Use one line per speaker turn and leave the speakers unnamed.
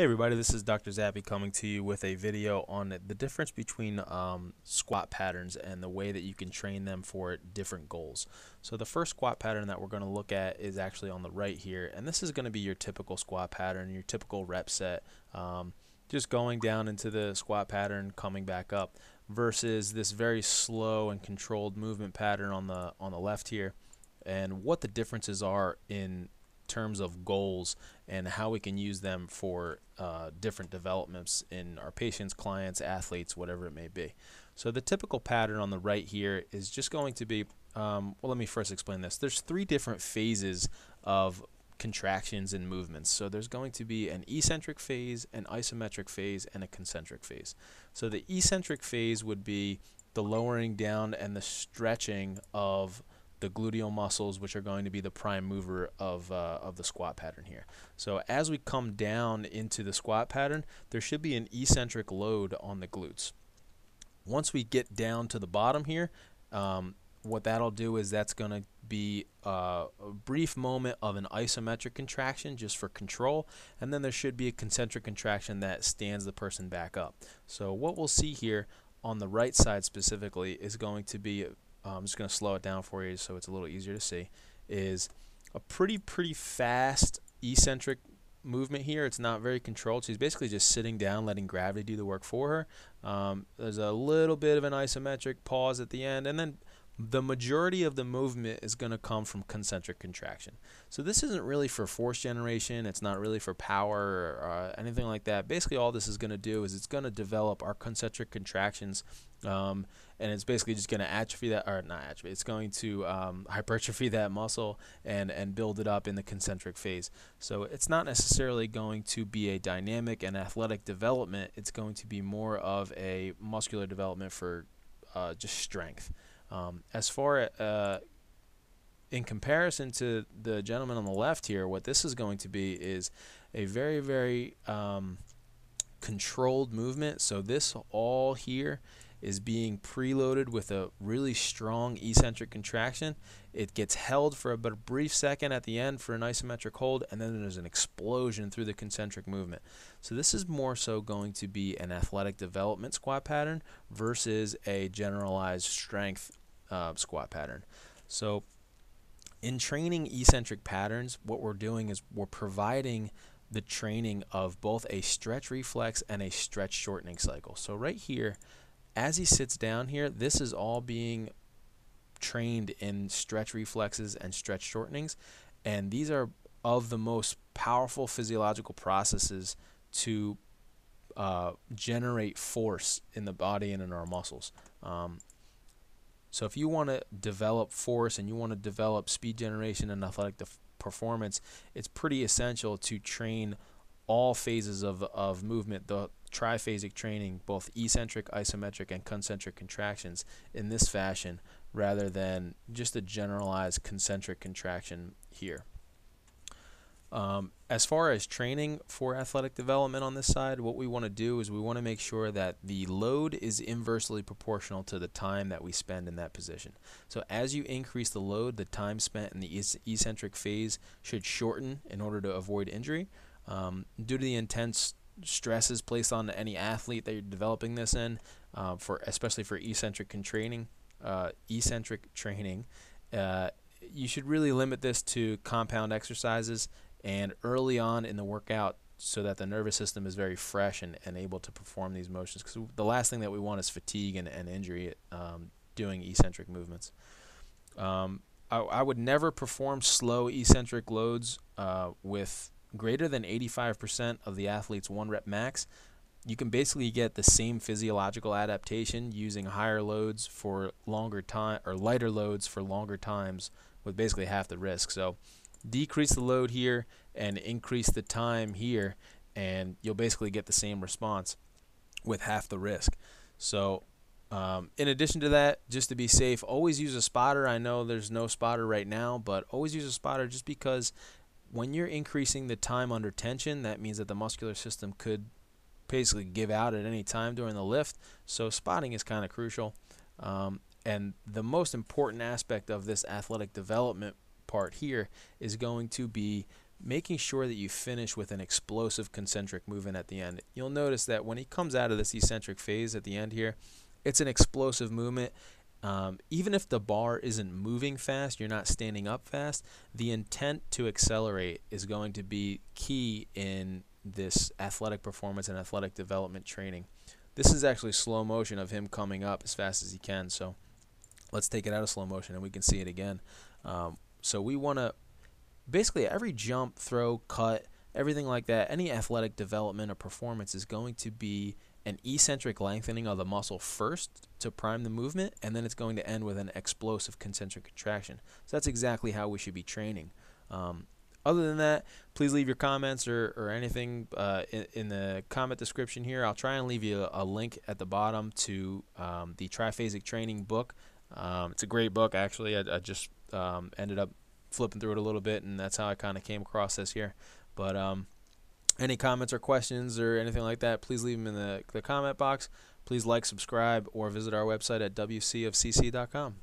Hey everybody, this is Dr. Zappy coming to you with a video on the difference between squat patterns and the way that you can train them for different goals. So the first squat pattern that we're going to look at is actually on the right here, and this is going to be your typical squat pattern, your typical rep set, just going down into the squat pattern, coming back up, versus this very slow and controlled movement pattern on the left here, and what the differences are in terms of goals and how we can use them for different developments in our patients, clients, athletes, whatever it may be. So the typical pattern on the right here is just going to be, well, let me first explain this. There's three different phases of contractions and movements. So there's going to be an eccentric phase, an isometric phase, and a concentric phase. So the eccentric phase would be the lowering down and the stretching of the gluteal muscles, which are going to be the prime mover of the squat pattern here. So as we come down into the squat pattern, there should be an eccentric load on the glutes. Once we get down to the bottom here, what that'll do is that's going to be a brief moment of an isometric contraction just for control, and then there should be a concentric contraction that stands the person back up. So what we'll see here on the right side specifically is going to be, I'm just going to slow it down for you so it's a little easier to see, is a pretty fast eccentric movement here. It's not very controlled. She's basically just sitting down, letting gravity do the work for her. There's a little bit of an isometric pause at the end, and then the majority of the movement is going to come from concentric contraction. So this isn't really for force generation. It's not really for power or anything like that. Basically all this is going to do is it's going to develop our concentric contractions, and it's basically just going to atrophy that, or not atrophy, it's going to hypertrophy that muscle and build it up in the concentric phase. So it's not necessarily going to be a dynamic and athletic development. It's going to be more of a muscular development for just strength. As far in comparison to the gentleman on the left here, what this is going to be is a very controlled movement. So this all here is being preloaded with a really strong eccentric contraction. It gets held for about a brief second at the end for an isometric hold, and then there's an explosion through the concentric movement. So this is more so going to be an athletic development squat pattern versus a generalized strength squat pattern. So in training eccentric patterns, what we're doing is we're providing the training of both a stretch reflex and a stretch shortening cycle. So right here, as he sits down here, this is all being trained in stretch reflexes and stretch shortenings, and these are of the most powerful physiological processes to generate force in the body and in our muscles. So if you want to develop force and you want to develop speed generation and athletic performance, it's pretty essential to train all phases of movement, the triphasic training, both eccentric, isometric, and concentric contractions in this fashion rather than just a generalized concentric contraction here. As far as training for athletic development on this side, what we want to do is we want to make sure that the load is inversely proportional to the time that we spend in that position. So as you increase the load, the time spent in the eccentric phase should shorten in order to avoid injury. Due to the intense stresses placed on any athlete that you're developing this in, especially for eccentric training, you should really limit this to compound exercises and early on in the workout so that the nervous system is very fresh and able to perform these motions, because the last thing that we want is fatigue and injury doing eccentric movements. I would never perform slow eccentric loads with greater than 85% of the athlete's 1 rep max. You can basically get the same physiological adaptation using higher loads for longer time, or lighter loads for longer times with basically half the risk. So decrease the load here and increase the time here, and you'll basically get the same response with half the risk. So in addition to that, just to be safe, always use a spotter. I know there's no spotter right now, but always use a spotter, just because when you're increasing the time under tension, that means that the muscular system could basically give out at any time during the lift. So spotting is kind of crucial. And the most important aspect of this athletic development part here is going to be making sure that you finish with an explosive concentric movement at the end. You'll notice that when he comes out of this eccentric phase at the end here, it's an explosive movement. Even if the bar isn't moving fast, you're not standing up fast, the intent to accelerate is going to be key in this athletic performance and athletic development training. This is actually slow motion of him coming up as fast as he can. So let's take it out of slow motion and we can see it again. So we want to basically every jump, throw, cut, everything like that, any athletic development or performance is going to be an eccentric lengthening of the muscle first to prime the movement, and then it's going to end with an explosive concentric contraction. So that's exactly how we should be training. Other than that, please leave your comments or anything in the comment description here. I'll try and leave you a link at the bottom to the Triphasic training book. It's a great book, actually. I just ended up flipping through it a little bit, and that's how I kind of came across this here. But any comments or questions or anything like that, please leave them in the comment box. Please like, subscribe, or visit our website at wcofcc.com.